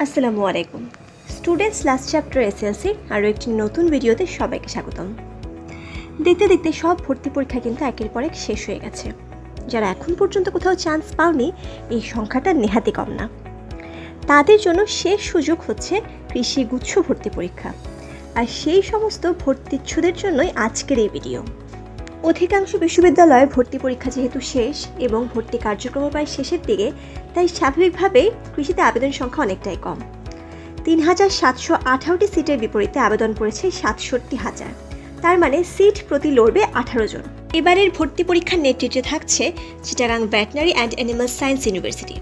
আসসালামু আলাইকুম students last chapter SLC আরও একটি নতুন ভিডিওতে সবাইকে স্বাগতম। দেখতে দেখতে সব ভর্তি পরীক্ষা কিন্তু একের পর এক শেষ হয়ে গেছে। যারা এখন পর্যন্ত কোথাও চান্স পাওনি, এই সংখ্যাটা নেহাতি কম না। তাদের জন্য শেষ সুযোগ হচ্ছে কৃষি গুচ্ছ ভর্তি পরীক্ষা, আর সেই সমস্ত ভর্তিচ্ছুদের জন্যই আজকের এই ভিডিও। অধিকাংশ বিশ্ববিদ্যালয়ের ভর্তি পরীক্ষা যেহেতু শেষ এবং ভর্তি কার্যক্রম প্রায় শেষের দিকে, তাই স্বাভাবিকভাবেই কৃষিতে আবেদন সংখ্যা অনেকটাই কম। ৩,৭১৮টি সিটের বিপরীতে আবেদন পড়েছে ৬৭,০০০। তার মানে সিট প্রতি লড়বে ১৮ জন। এবারের ভর্তি পরীক্ষার নেতৃত্বে থাকছে Chittagong veterinary and animal science university.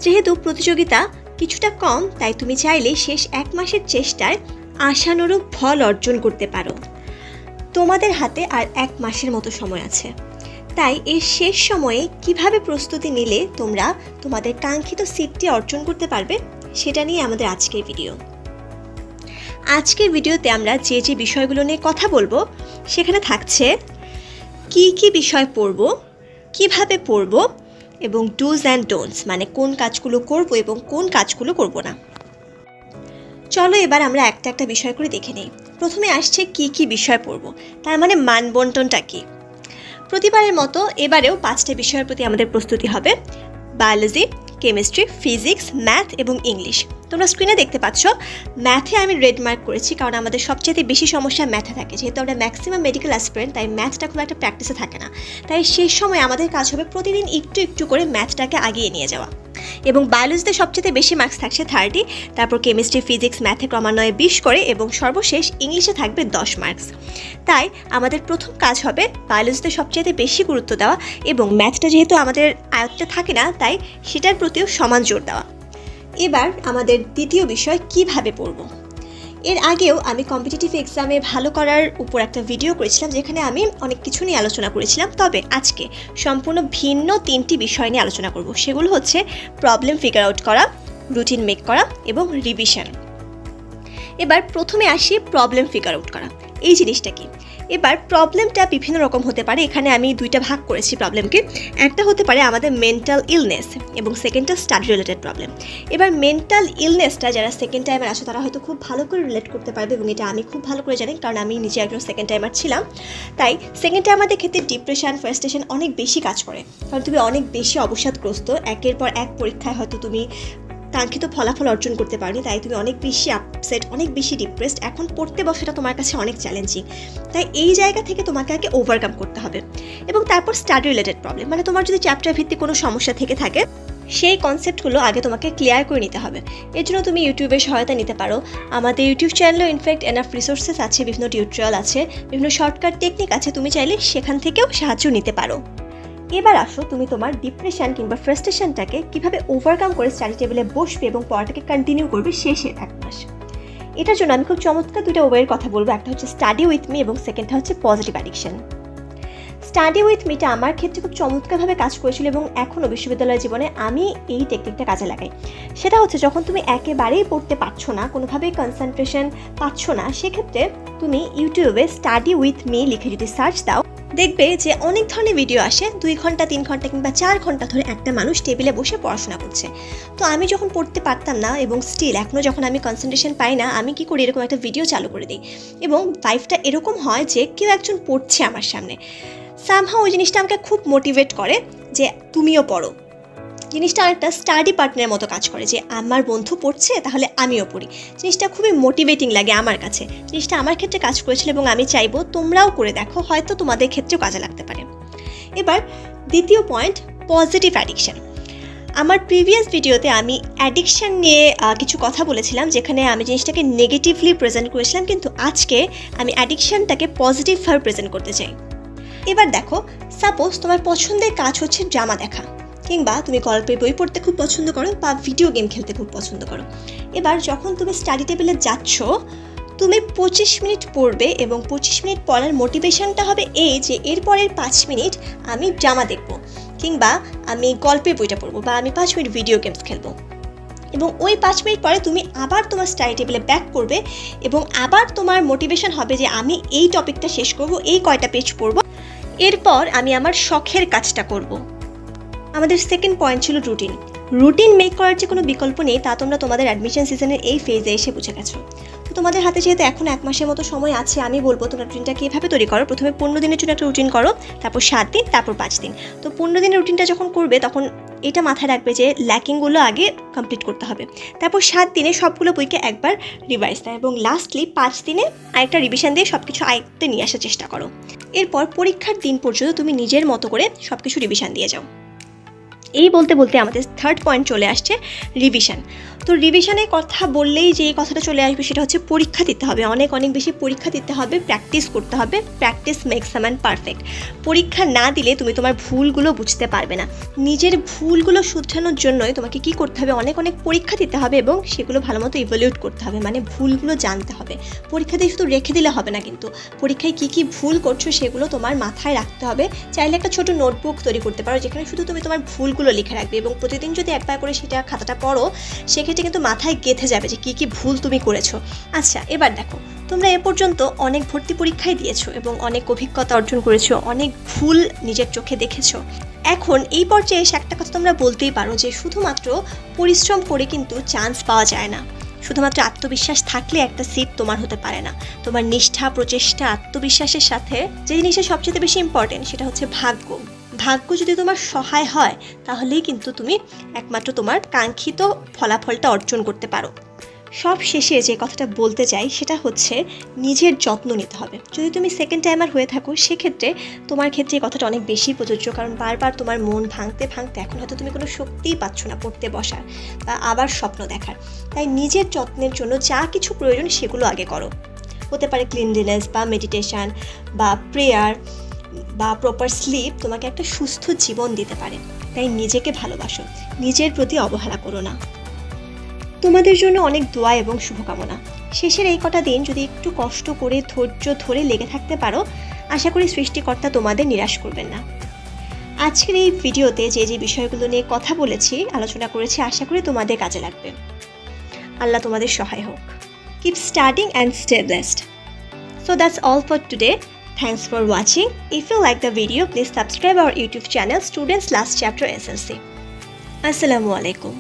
যেহেতু প্রতিযোগিতা কিছুটা কম, তাই তুমি চাইলে শেষ এক মাসের চেষ্টায় আশানুরূপ ফল অর্জন করতে পারো। তোমাদের হাতে আর এক মাসের মতো সময় আছে, তাই এর শেষ সময়ে কিভাবে প্রস্তুতি নিলে তোমরা তোমাদের কাঙ্ক্ষিত সিটটি অর্জন করতে পারবে, সেটা নিয়ে আমাদের আজকের ভিডিও। আজকের ভিডিওতে আমরা যে যে বিষয়গুলো নিয়ে কথা বলবো সেখানে থাকছে কি কি বিষয় পড়ব, কিভাবে পড়ব, এবং ডুজ অ্যান্ড ডোন্টস, মানে কোন কাজগুলো করব এবং কোন কাজগুলো করব না। চলো এবার আমরা একটা একটা বিষয় করে দেখে নিই। প্রথমে আসছে কি কি বিষয় পড়ব, তার মানে মানবন্টনটা কি। প্রতিবারের মতো এবারেও 5টা বিষয়ের প্রতি আমাদের প্রস্তুতি হবে: বায়োলজি, কেমিস্ট্রি, ফিজিক্স, ম্যাথ এবং ইংলিশ। তোমরা স্ক্রিনে দেখতে পাচ্ছ, ম্যাথে আমি রেড মার্ক করেছি কারণ আমাদের সবচেয়ে বেশি সমস্যা ম্যাথে থাকে। যেহেতু আমরা ম্যাক্সিমাম মেডিকেল অ্যাসপিরেন্ট, তাই ম্যাথটা খুব একটা প্র্যাকটিসে থাকে না। তাই শেষ সময় আমাদের কাজ হবে প্রতিদিন একটু একটু করে ম্যাথটাকে আগিয়ে নিয়ে যাওয়া। এবং বায়োলজিতে সবচেয়ে বেশি মার্কস থাকছে 30, তারপর কেমিস্ট্রি, ফিজিক্স, ম্যাথে ক্রমান্বয়ে 20 করে, এবং সর্বশেষ ইংলিশে থাকবে 10 মার্কস। তাই আমাদের প্রথম কাজ হবে বায়োলজিতে সবচেয়ে বেশি গুরুত্ব দেওয়া, এবং ম্যাথটা যেহেতু আমাদের আয়ত্তে থাকে না, তাই সেটার প্রতিও সমান জোর দেওয়া। এবার আমাদের দ্বিতীয় বিষয় কিভাবে পড়ব। এর আগেও আমি কম্পিটিটিভ এক্সামে ভালো করার উপর একটা ভিডিও করেছিলাম, যেখানে আমি অনেক কিছু নিয়ে আলোচনা করেছিলাম। তবে আজকে সম্পূর্ণ ভিন্ন 3টি বিষয় নিয়ে আলোচনা করব। সেগুলো হচ্ছে প্রবলেম ফিগার আউট করা, রুটিন মেক করা এবং রিভিশন। এবার প্রথমে আসি প্রবলেম ফিগার আউট করা। এই জিনিসটা কি? এবার প্রবলেমটা বিভিন্ন রকম হতে পারে। এখানে আমি 2টা ভাগ করেছি প্রবলেমকে। একটা হতে পারে আমাদের মেন্টাল ইলনেস, এবং সেকেন্ডটা স্টাডি রিলেটেড প্রবলেম। এবার মেন্টাল ইলনেসটা যারা সেকেন্ড টাইমার আসে তারা হয়তো খুব ভালো করে রিলেট করতে পারবে, এবং এটা আমি খুব ভালো করে জানি কারণ আমি নিজে একজন সেকেন্ড টাইমার ছিলাম। তাই সেকেন্ড টাইমারদের ক্ষেত্রে ডিপ্রেশন, ফ্রাস্ট্রেশন অনেক বেশি কাজ করে, কারণ তুমি অনেক বেশি অবসাদগ্রস্ত। একের পর এক পরীক্ষায় হয়তো তুমি কাঙ্ক্ষিত ফলাফল অর্জন করতে পারোনি, তাই তুমি অনেক বেশি আপসেট, অনেক বেশি ডিপ্রেসড। এখন পড়তে বসাটা তোমার কাছে অনেক চ্যালেঞ্জিং। তাই এই জায়গা থেকে তোমাকে আগে ওভারকাম করতে হবে। এবং তারপর স্টাডি রিলেটেড প্রবলেম, মানে তোমার যদি চ্যাপ্টার ভিত্তিক কোনো সমস্যা থেকে থাকে, সেই কনসেপ্টগুলো আগে তোমাকে ক্লিয়ার করে নিতে হবে। এর জন্য তুমি ইউটিউবের সহায়তা নিতে পারো। আমাদের ইউটিউব চ্যানেলেও ইনফ্যাক্ট এনাফ রিসোর্সেস আছে, বিভিন্ন টিউটোরিয়াল আছে, বিভিন্ন শর্টকাট টেকনিক আছে, তুমি চাইলে সেখান থেকেও সাহায্য নিতে পারো। এবার আসো, তুমি তোমার ডিপ্রেশন কিংবা ফ্রাস্ট্রেশনটাকে কীভাবে ওভারকাম করে স্টাডি টেবিলে বসবে এবং পড়াটাকে কন্টিনিউ করবে শেষে এক মাস। এটার জন্য আমি খুব চমৎকার 2টা ওয়ের কথা বলবো। একটা হচ্ছে স্টাডি উইথ মি, এবং সেকেন্ডটা হচ্ছে পজিটিভ অ্যাডিকশন। স্টাডি উইথ মিটা আমার ক্ষেত্রে খুব চমৎকারভাবে কাজ করেছিল, এবং এখনও বিশ্ববিদ্যালয় জীবনে আমি এই টেকনিকটা কাজে লাগাই। সেটা হচ্ছে যখন তুমি একেবারেই পড়তে পারছো না, কোনোভাবেই কনসেন্ট্রেশন পাচ্ছ না, সেক্ষেত্রে তুমি ইউটিউবে স্টাডি উইথ মি লিখে যদি সার্চ দাও, দেখবে যে অনেক ধরনের ভিডিও আসে। 2 ঘন্টা, 3 ঘন্টা কিংবা 4 ঘন্টা ধরে একটা মানুষ টেবিলে বসে পড়াশোনা করছে। তো আমি যখন পড়তে পারতাম না, এবং স্টিল এখনও যখন আমি কনসেন্ট্রেশন পাই না, আমি কি করি, এরকম একটা ভিডিও চালু করে দিই, এবং ভাইবটা এরকম হয় যে কেউ একজন পড়ছে আমার সামনে। সামহাও ওই জিনিসটা আমাকে খুব মোটিভেট করে যে তুমিও পড়ো। জিনিসটা একটা স্টাডি পার্টনারের মতো কাজ করে, যে আমার বন্ধু পড়ছে তাহলে আমিও পড়ি। জিনিসটা খুবই মোটিভেটিং লাগে আমার কাছে। জিনিসটা আমার ক্ষেত্রে কাজ করেছিল, এবং আমি চাইবো তোমরাও করে দেখো, হয়তো তোমাদের ক্ষেত্রেও কাজে লাগতে পারে। এবার দ্বিতীয় পয়েন্ট, পজিটিভ অ্যাডিকশন। আমার প্রিভিয়াস ভিডিওতে আমি অ্যাডিকশন নিয়ে কিছু কথা বলেছিলাম, যেখানে আমি জিনিসটাকে নেগেটিভলি প্রেজেন্ট করেছিলাম, কিন্তু আজকে আমি অ্যাডিকশনটাকে পজিটিভভাবে প্রেজেন্ট করতে চাই। এবার দেখো, সাপোজ তোমার পছন্দের কাজ হচ্ছে ড্রামা দেখা, কিংবা তুমি গল্পের বই পড়তে খুব পছন্দ করো, বা ভিডিও গেম খেলতে খুব পছন্দ করো। এবার যখন তুমি স্টাডি টেবিলে যাচ্ছ, তুমি 25 মিনিট পড়বে, এবং 25 মিনিট পড়ার মোটিভেশনটা হবে এই যে এরপরের 5 মিনিট আমি ড্রামা দেখব, কিংবা আমি গল্পের বইটা পড়বো, বা আমি 5 মিনিট ভিডিও গেমস খেলবো। এবং ওই 5 মিনিট পরে তুমি আবার তোমার স্টাডি টেবিলে ব্যাক করবে, এবং আবার তোমার মোটিভেশন হবে যে আমি এই টপিকটা শেষ করব, এই কয়টা পেজ পড়ব, এরপর আমি আমার শখের কাজটা করব। আমাদের সেকেন্ড পয়েন্ট ছিল রুটিন। রুটিন মেক করার যে কোনো বিকল্প নেই তা তোমরা তোমাদের অ্যাডমিশন সিজনের এই ফেজে এসে বুঝে গেছো। তো তোমাদের হাতে যেহেতু এখন 1 মাসের মতো সময় আছে, আমি বলবো তোমরা রুটিনটা কীভাবে তৈরি করো। প্রথমে 15 দিনের জন্য একটা রুটিন করো, তারপর 7 দিন, তারপর 5 দিন। তো 15 দিনের রুটিনটা যখন করবে তখন এটা মাথায় রাখবে যে ল্যাকিংগুলো আগে কমপ্লিট করতে হবে, তারপর 7 দিনে সবগুলো বইকে একবার রিভাইজ দেয় এবং লাস্টলি 5 দিনে আরেকটা রিভিশন দিয়ে সব কিছু আয়ত্তে নিয়ে আসার চেষ্টা করো। এরপর পরীক্ষার দিন পর্যন্ত তুমি নিজের মতো করে সব কিছু রিভিশন দিয়ে যাও। এই বলতে বলতে আমাদের 3rd পয়েন্ট চলে আসছে রিভিশন। তো রিভিশনের কথা বললেই যে কথাটা চলে আসবে সেটা হচ্ছে পরীক্ষা দিতে হবে, অনেক বেশি পরীক্ষা দিতে হবে, প্র্যাকটিস করতে হবে। Practice makes a man perfect. পরীক্ষা না দিলে তুমি তোমার ভুলগুলো বুঝতে পারবে না। নিজের ভুলগুলো শুধরানোর জন্যই তোমাকে কি করতে হবে, অনেক পরীক্ষা দিতে হবে এবং সেগুলো ভালো মতো ইভ্যালুয়েট করতে হবে, মানে ভুলগুলো জানতে হবে। পরীক্ষা দিয়ে শুধু রেখে দিলে হবে না, কিন্তু পরীক্ষায় কী ভুল করছো সেগুলো তোমার মাথায় রাখতে হবে। চাইলে একটা ছোট নোটবুক তৈরি করতে পারো যেখানে শুধু তুমি তোমার ভুলগুলো লিখে রাখবে এবং প্রতিদিন যদি একবার করে সেটা খাতাটা পড়ো সেক্ষেত্রে কিন্তু মাথায় গেঁথে যাবে যে কী ভুল তুমি করেছো। আচ্ছা, এবার দেখো, তোমরা এ পর্যন্ত অনেক ভর্তি পরীক্ষায় দিয়েছো এবং অনেক অভিজ্ঞতা অর্জন করেছো, অনেক ভুল নিজের চোখে দেখেছো। এখন এই পর্যায়ে এসে একটা কথা তোমরা বলতেই পারো যে শুধুমাত্র পরিশ্রম করে কিন্তু চান্স পাওয়া যায় না, শুধুমাত্র আত্মবিশ্বাস থাকলে একটা সিট তোমার হতে পারে না। তোমার নিষ্ঠা, প্রচেষ্টা, আত্মবিশ্বাসের সাথে যে জিনিসটা সবচেয়ে বেশি ইম্পর্টেন্ট সেটা হচ্ছে ভাগ্য। ভাগ্য যদি তোমার সহায় হয় তাহলেই কিন্তু তুমি একমাত্র তোমার কাঙ্ক্ষিত ফলাফলটা অর্জন করতে পারো। সব শেষে যে কথাটা বলতে চাই সেটা হচ্ছে নিজের যত্ন নিতে হবে। যদি তুমি সেকেন্ড টাইমার হয়ে থাকো সেক্ষেত্রে তোমার ক্ষেত্রে এই কথাটা অনেক বেশি প্রযোজ্য, কারণ বারবার তোমার মন ভাঙতে এখন হয়তো তুমি কোনো শক্তিই পাচ্ছ না পড়তে বসার বা আবার স্বপ্ন দেখার। তাই নিজের যত্নের জন্য যা কিছু প্রয়োজন সেগুলো আগে করো। হতে পারে ক্লিনলিনেস বা মেডিটেশন বা প্রেয়ার বা প্রপার স্লিপ তোমাকে একটা সুস্থ জীবন দিতে পারে। তাই নিজেকে ভালোবাসো, নিজের প্রতি অবহেলা করো না। তোমাদের জন্য অনেক দোয়া এবং শুভকামনা। শেষের এই কটা দিন যদি একটু কষ্ট করে ধৈর্য ধরে লেগে থাকতে পারো, আশা করি সৃষ্টিকর্তা তোমাদের নিরাশ করবেন না। আজকের এই ভিডিওতে যে বিষয়গুলো নিয়ে কথা বলেছি, আলোচনা করেছি, আশা করি তোমাদের কাজে লাগবে। আল্লাহ তোমাদের সহায় হোক। Keep studying and stay blessed. So that's all for today. Thanks for watching. If you like the video, please subscribe our YouTube channel Students Last Chapter SLC. Assalamu alaikum.